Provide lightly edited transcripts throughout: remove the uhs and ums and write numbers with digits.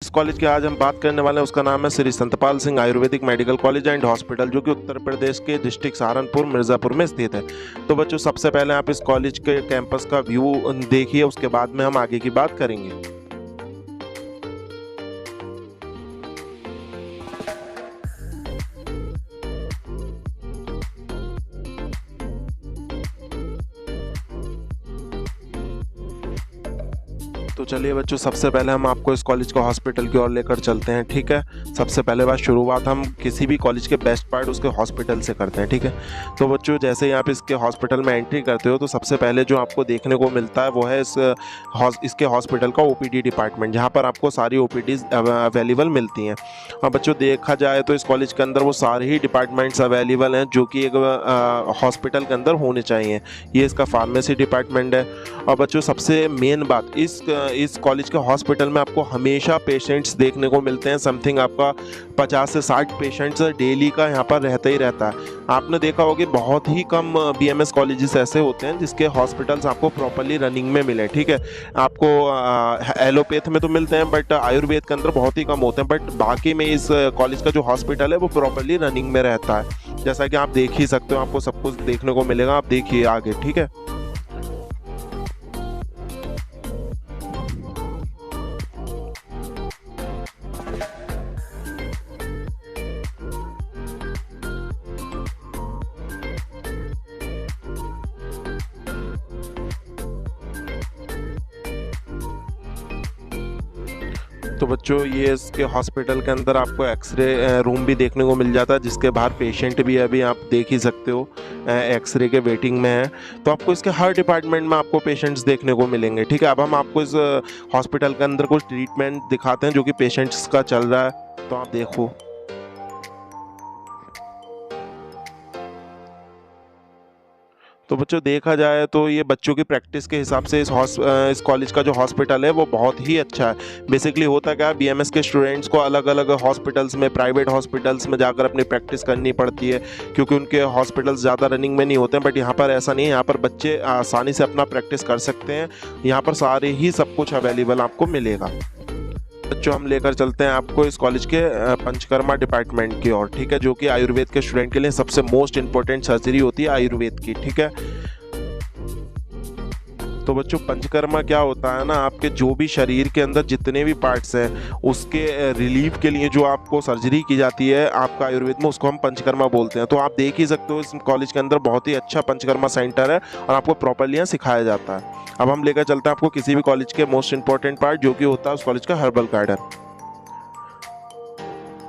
जिस कॉलेज की आज हम बात करने वाले हैं उसका नाम है Shri Santpal Singh Ayurvedic medical college and hospital, जो कि उत्तर प्रदेश के डिस्ट्रिक्ट सहारनपुर मिर्ज़ापुर में स्थित है। तो बच्चों, सबसे पहले आप इस कॉलेज के कैंपस का व्यू देखिए, उसके बाद में हम आगे की बात करेंगे। तो चलिए बच्चों, सबसे पहले हम आपको इस कॉलेज को हॉस्पिटल की ओर लेकर चलते हैं। ठीक है, सबसे पहले बात शुरुआत हम किसी भी कॉलेज के बेस्ट पार्ट उसके हॉस्पिटल से करते हैं। ठीक है, तो बच्चों जैसे ही आप इसके हॉस्पिटल में एंट्री करते हो तो सबसे पहले जो आपको देखने को मिलता है वो है इसके हॉस्पिटल का ओपीडी डिपार्टमेंट, जहाँ पर आपको सारी ओपीडीज अवेलेबल मिलती हैं। और बच्चों देखा जाए तो इस कॉलेज के अंदर वो सारे ही डिपार्टमेंट्स अवेलेबल हैं जो कि एक हॉस्पिटल के अंदर होने चाहिए। ये इसका फार्मेसी डिपार्टमेंट है। और बच्चों सबसे मेन बात, इस कॉलेज के हॉस्पिटल में आपको हमेशा पेशेंट्स देखने को मिलते हैं। समथिंग आपका 50 से 60 पेशेंट्स डेली का यहाँ पर रहता ही रहता है। आपने देखा होगा कि बहुत ही कम बीएमएस कॉलेजेस ऐसे होते हैं जिसके हॉस्पिटल्स आपको प्रॉपर्ली रनिंग में मिले। ठीक है, आपको एलोपैथ में तो मिलते हैं बट आयुर्वेद के अंदर बहुत ही कम होते हैं, बट बाकी में इस कॉलेज का जो हॉस्पिटल है वो प्रॉपर्ली रनिंग में रहता है। जैसा कि आप देख ही सकते हो, आपको सब कुछ देखने को मिलेगा, आप देखिए आगे। ठीक है, तो बच्चों ये इसके हॉस्पिटल के अंदर आपको एक्सरे रूम भी देखने को मिल जाता है, जिसके बाहर पेशेंट भी अभी आप देख ही सकते हो एक्सरे के वेटिंग में है। तो आपको इसके हर डिपार्टमेंट में आपको पेशेंट्स देखने को मिलेंगे। ठीक है, अब हम आपको इस हॉस्पिटल के अंदर कुछ ट्रीटमेंट दिखाते हैं जो कि पेशेंट्स का चल रहा है, तो आप देखो। तो बच्चों देखा जाए तो ये बच्चों की प्रैक्टिस के हिसाब से इस कॉलेज का जो हॉस्पिटल है वो बहुत ही अच्छा है। बेसिकली होता क्या है, बीएमएस के स्टूडेंट्स को अलग अलग हॉस्पिटल्स में, प्राइवेट हॉस्पिटल्स में जाकर अपनी प्रैक्टिस करनी पड़ती है क्योंकि उनके हॉस्पिटल्स ज़्यादा रनिंग में नहीं होते हैं। बट यहाँ पर ऐसा नहीं है, यहाँ पर बच्चे आसानी से अपना प्रैक्टिस कर सकते हैं। यहाँ पर सारे ही सब कुछ अवेलेबल आपको मिलेगा। बच्चों हम लेकर चलते हैं आपको इस कॉलेज के पंचकर्मा डिपार्टमेंट की ओर। ठीक है, जो कि आयुर्वेद के स्टूडेंट के लिए सबसे मोस्ट इंपॉर्टेंट सर्जरी होती है आयुर्वेद की। ठीक है, तो बच्चों पंचकर्मा क्या होता है ना, आपके जो भी शरीर के अंदर जितने भी पार्ट्स हैं उसके रिलीफ के लिए जो आपको सर्जरी की जाती है आपका आयुर्वेद में, उसको हम पंचकर्मा बोलते हैं। तो आप देख ही सकते हो इस कॉलेज के अंदर बहुत ही अच्छा पंचकर्मा सेंटर है और आपको प्रॉपर्ली यहाँ सिखाया जाता है। अब हम लेकर चलते हैं आपको किसी भी कॉलेज के मोस्ट इंपॉर्टेंट पार्ट, जो कि होता है उस कॉलेज का हर्बल गार्डन।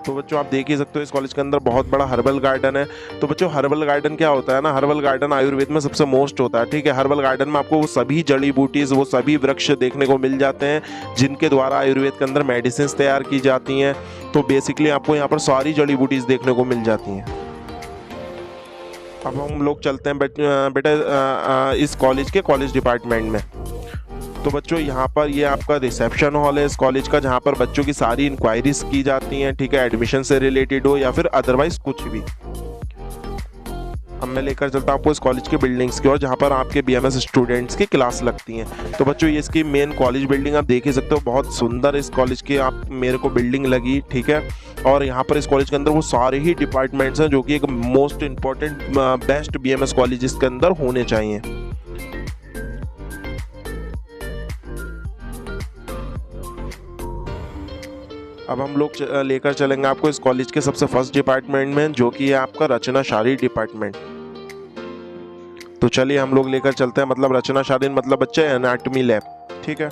तो बच्चों आप देख ही सकते हो इस कॉलेज के अंदर बहुत बड़ा हर्बल गार्डन है। तो बच्चों हर्बल गार्डन क्या होता है ना, हर्बल गार्डन आयुर्वेद में सबसे मोस्ट होता है। ठीक है, हर्बल गार्डन में आपको वो सभी जड़ी बूटीज, वो सभी वृक्ष देखने को मिल जाते हैं जिनके द्वारा आयुर्वेद के अंदर मेडिसिन तैयार की जाती हैं। तो बेसिकली आपको यहाँ पर सारी जड़ी बूटीज देखने को मिल जाती हैं। अब हम लोग चलते हैं बेटा इस कॉलेज के कॉलेज डिपार्टमेंट में। तो बच्चों यहाँ पर ये आपका रिसेप्शन हॉल है इस कॉलेज का, जहाँ पर बच्चों की सारी इंक्वायरीज की जाती हैं। ठीक है, एडमिशन से रिलेटेड हो या फिर अदरवाइज कुछ भी। अब मैं लेकर चलता हूँ आपको इस कॉलेज के बिल्डिंग्स की ओर, जहाँ पर आपके बीएमएस स्टूडेंट्स की क्लास लगती हैं। तो बच्चों ये इसकी मेन कॉलेज बिल्डिंग आप देख ही सकते हो, बहुत सुंदर इस कॉलेज की आप मेरे को बिल्डिंग लगी। ठीक है, और यहाँ पर इस कॉलेज के अंदर वो सारे ही डिपार्टमेंट्स हैं जो कि एक most important best BMS college इसके अंदर होने चाहिए। अब हम लोग लेकर चलेंगे आपको इस कॉलेज के सबसे फर्स्ट डिपार्टमेंट में, जो कि है आपका रचनाशास्त्र डिपार्टमेंट। तो चलिए हम लोग लेकर चलते हैं, मतलब रचनाशास्त्र मतलब बच्चे एनाटॉमी लैब। ठीक है,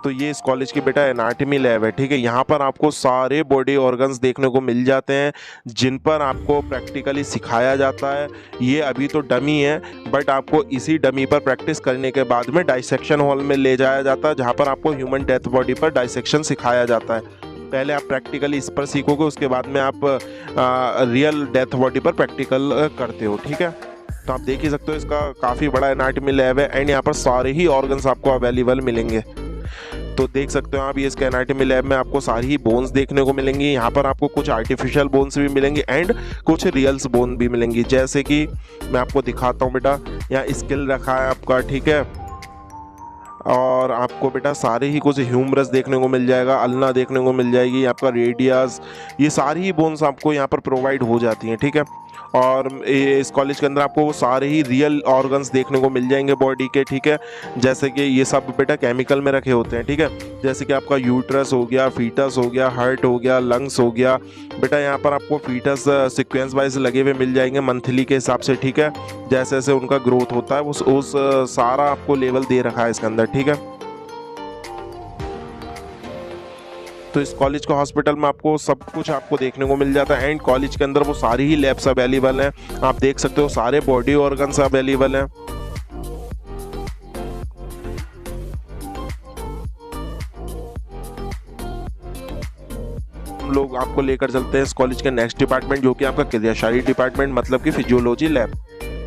तो ये इस कॉलेज की बेटा एनाटॉमी लैब है। ठीक है, यहाँ पर आपको सारे बॉडी ऑर्गन्स देखने को मिल जाते हैं जिन पर आपको प्रैक्टिकली सिखाया जाता है। ये अभी तो डमी है, बट आपको इसी डमी पर प्रैक्टिस करने के बाद में डाइसेक्शन हॉल में ले जाया जाता है, जहाँ पर आपको ह्यूमन डेथ बॉडी पर डाइसेक्शन सिखाया जाता है। पहले आप प्रैक्टिकली इस पर सीखोगे, उसके बाद में आप रियल डेथ बॉडी पर प्रैक्टिकल करते हो। ठीक है, तो आप देख ही सकते हो इसका काफ़ी बड़ा एनाटॉमी लैब है एंड यहाँ पर सारे ही ऑर्गन्स आपको अवेलेबल मिलेंगे। तो देख सकते हो आप ये इसके एनाटॉमी लैब में आपको सारी ही बोन्स देखने को मिलेंगी। यहाँ पर आपको कुछ आर्टिफिशियल बोन्स भी मिलेंगी एंड कुछ रियल्स बोन भी मिलेंगी, जैसे कि मैं आपको दिखाता हूँ बेटा। यहाँ स्केल रखा है आपका। ठीक है, और आपको बेटा सारे ही कुछ ह्यूमरस देखने को मिल जाएगा, अल्ना देखने को मिल जाएगी, आपका रेडियस, ये सारी ही बोन्स आपको यहाँ पर प्रोवाइड हो जाती हैं, ठीक है। और इस कॉलेज के अंदर आपको वो सारे ही रियल ऑर्गन्स देखने को मिल जाएंगे बॉडी के, ठीक है। जैसे कि ये सब बेटा केमिकल में रखे होते हैं, ठीक है। जैसे कि आपका यूट्रस हो गया, फीटस हो गया, हार्ट हो गया, लंग्स हो गया। बेटा यहाँ पर आपको फीटस सीक्वेंस वाइज लगे हुए मिल जाएंगे मंथली के हिसाब से, ठीक है। जैसे जैसे उनका ग्रोथ होता है उस सारा आपको लेवल दे रखा है इसके अंदर, ठीक है। तो इस कॉलेज का हॉस्पिटल में आपको सब कुछ आपको देखने को मिल जाता है। एंड कॉलेज के अंदर वो सारी ही लैब्स अवेलेबल हैं, आप देख सकते हो सारे बॉडी ऑर्गन्स अवेलेबल हैं। हम लोग आपको लेकर चलते हैं इस कॉलेज के नेक्स्ट डिपार्टमेंट, जो कि आपका क्रियाशाली डिपार्टमेंट, मतलब कि फिजियोलॉजी लैब,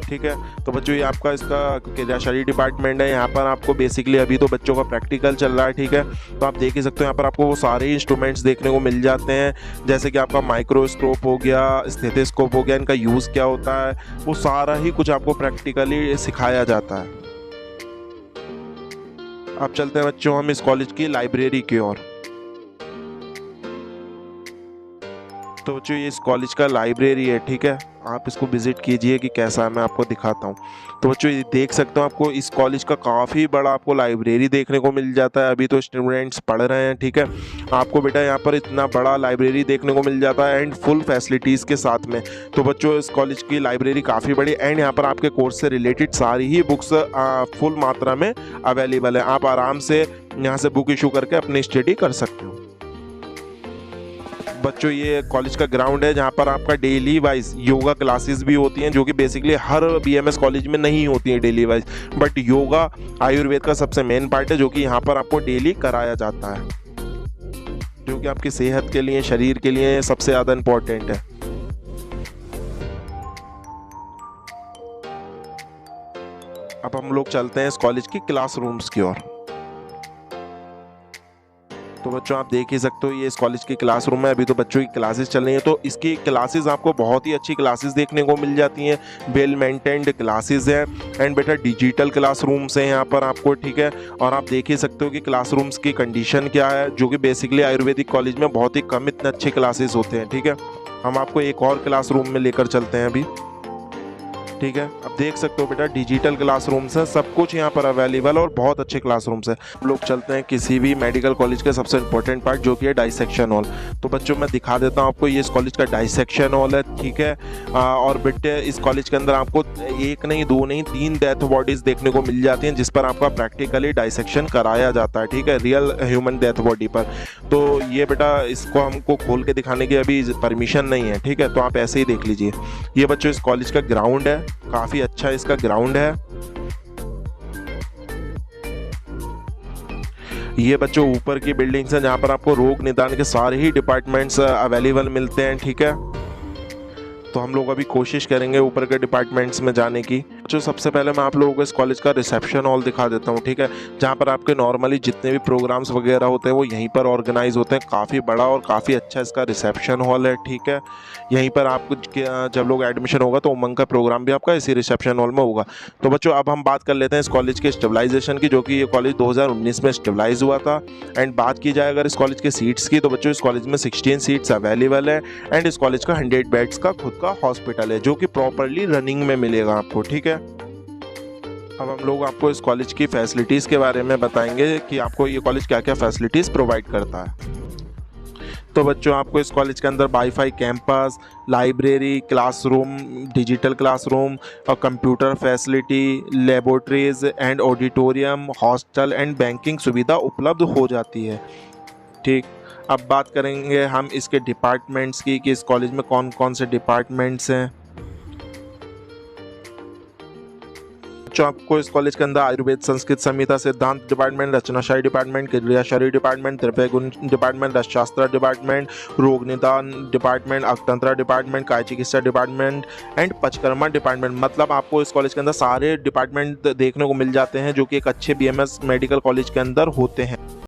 ठीक है। तो बच्चों ये आपका इसका क्रियाशाली डिपार्टमेंट है। यहाँ पर आपको बेसिकली अभी तो बच्चों का प्रैक्टिकल चल रहा है, ठीक है। तो आप देख ही सकते हो यहाँ पर आपको वो सारे इंस्ट्रूमेंट्स देखने को मिल जाते हैं, जैसे कि आपका माइक्रोस्कोप हो गया, स्टेथोस्कोप हो गया, इनका यूज़ क्या होता है, वो सारा ही कुछ आपको प्रैक्टिकली सिखाया जाता है। अब चलते हैं बच्चों हम इस कॉलेज की लाइब्रेरी की ओर। तो बच्चों ये इस कॉलेज का लाइब्रेरी है, ठीक है। आप इसको विजिट कीजिए कि कैसा है, मैं आपको दिखाता हूँ। तो बच्चों ये देख सकते हो आपको इस कॉलेज का काफ़ी बड़ा आपको लाइब्रेरी देखने को मिल जाता है। अभी तो स्टूडेंट्स पढ़ रहे हैं, ठीक है। आपको बेटा यहाँ पर इतना बड़ा लाइब्रेरी देखने को मिल जाता है एंड फुल फैसिलिटीज़ के साथ में। तो बच्चों इस कॉलेज की लाइब्रेरी काफ़ी बड़ी एंड यहाँ पर आपके कोर्स से रिलेटेड सारी ही बुक्स फुल मात्रा में अवेलेबल है। आप आराम से यहाँ से बुक इशू करके अपनी स्टडी कर सकते हो। बच्चों ये कॉलेज का ग्राउंड है जहाँ पर आपका डेली वाइज योगा क्लासेस भी होती हैं, जो कि बेसिकली हर बीएमएस कॉलेज में नहीं होती हैं daily wise, but yoga Ayurveda का सबसे मेन पार्ट है, जो कि यहाँ पर आपको डेली कराया जाता है, जो कि आपकी सेहत के लिए, शरीर के लिए सबसे ज़्यादा इम्पोर्टेंट है। अब हम लोग चलते हैं इस कॉलेज की क्लासरूम्स की ओर। तो बच्चों आप देख ही सकते हो ये इस कॉलेज की क्लासरूम है। अभी तो बच्चों की क्लासेस चल रही हैं, तो इसकी क्लासेस आपको बहुत ही अच्छी क्लासेस देखने को मिल जाती हैं, वेल मेंटेन्ड क्लासेस हैं एंड बेटा डिजिटल क्लासरूम्स हैं यहाँ पर आपको, ठीक है। और आप देख ही सकते हो कि क्लासरूम्स की कंडीशन क्या है, जो कि बेसिकली आयुर्वेदिक कॉलेज में बहुत ही कम इतने अच्छे क्लासेस होते हैं, ठीक है। हम आपको एक और क्लासरूम में लेकर चलते हैं अभी, ठीक है। अब देख सकते हो बेटा डिजिटल क्लासरूम्स हैं, सब कुछ यहाँ पर अवेलेबल और बहुत अच्छे क्लासरूम्स हैं। लोग चलते हैं किसी भी मेडिकल कॉलेज के सबसे इंपॉर्टेंट पार्ट, जो कि है डाइसेक्शन हॉल। तो बच्चों मैं दिखा देता हूँ आपको, ये इस कॉलेज का डाइसेक्शन हॉल है, ठीक है। और बेटे इस कॉलेज के अंदर आपको एक नहीं, दो नहीं, 3 डेथ बॉडीज देखने को मिल जाती हैं, जिस पर आपका प्रैक्टिकली डाइसेक्शन कराया जाता है, ठीक है, रियल ह्यूमन डेथ बॉडी पर। तो ये बेटा इसको हमको खोल के दिखाने की अभी परमिशन नहीं है, ठीक है, तो आप ऐसे ही देख लीजिए। ये बच्चों इस कॉलेज का ग्राउंड है, काफी अच्छा इसका ग्राउंड है। ये बच्चों ऊपर की बिल्डिंग्स हैं जहां पर आपको रोग निदान के सारे ही डिपार्टमेंट्स अवेलेबल मिलते हैं, ठीक है। तो हम लोग अभी कोशिश करेंगे ऊपर के डिपार्टमेंट्स में जाने की। जो सबसे पहले मैं आप लोगों को इस कॉलेज का रिसेप्शन हॉल दिखा देता हूँ, ठीक है, जहाँ पर आपके नॉर्मली जितने भी प्रोग्राम्स वगैरह होते हैं वो यहीं पर ऑर्गेनाइज होते हैं। काफ़ी बड़ा और काफ़ी अच्छा इसका रिसेप्शन हॉल है, ठीक है। यहीं पर आपको जब लोग एडमिशन होगा तो उमंग का प्रोग्राम भी आपका इसी रिसेप्शन हॉल में होगा। तो बच्चों अब हम बात कर लेते हैं इस कॉलेज के स्टेबलाइजेशन की, जो कि ये कॉलेज 2019 में स्टेबलाइज हुआ था। एंड बात की जाए अगर इस कॉलेज के सीट्स की, तो बच्चों इस कॉलेज में 16 सीट्स अवेलेबल है एंड इस कॉलेज का 100 बेड्स का खुद का हॉस्पिटल है, जो कि प्रॉपरली रनिंग में मिलेगा आपको, ठीक है। अब हम लोग आपको इस कॉलेज की फैसिलिटीज़ के बारे में बताएंगे कि आपको ये कॉलेज क्या क्या फैसिलिटीज़ प्रोवाइड करता है। तो बच्चों आपको इस कॉलेज के अंदर wifi campus, library, classroom, digital classroom और computer facility, laboratories and auditorium, hostel and banking सुविधा उपलब्ध हो जाती है, ठीक। अब बात करेंगे हम इसके डिपार्टमेंट्स की कि इस कॉलेज में कौन कौन से डिपार्टमेंट्स हैं। जो आपको इस कॉलेज के अंदर आयुर्वेद, संस्कृत, संहिता, सिद्धांत डिपार्टमेंट, रचनाशाही डिपार्टमेंट, क्रियाशाली डिपार्टमेंट, द्रव्य गुण डिपार्टमेंट, रसशास्त्र डिपार्टमेंट, रोग निदान डिपार्टमेंट, अकतंत्र डिपार्टमेंट, काय चिकित्सा डिपार्टमेंट एंड पंचकर्मा डिपार्टमेंट, मतलब आपको इस कॉलेज के अंदर सारे डिपार्टमेंट देखने को मिल जाते हैं, जो कि एक अच्छे बीएमएस मेडिकल कॉलेज के अंदर होते हैं।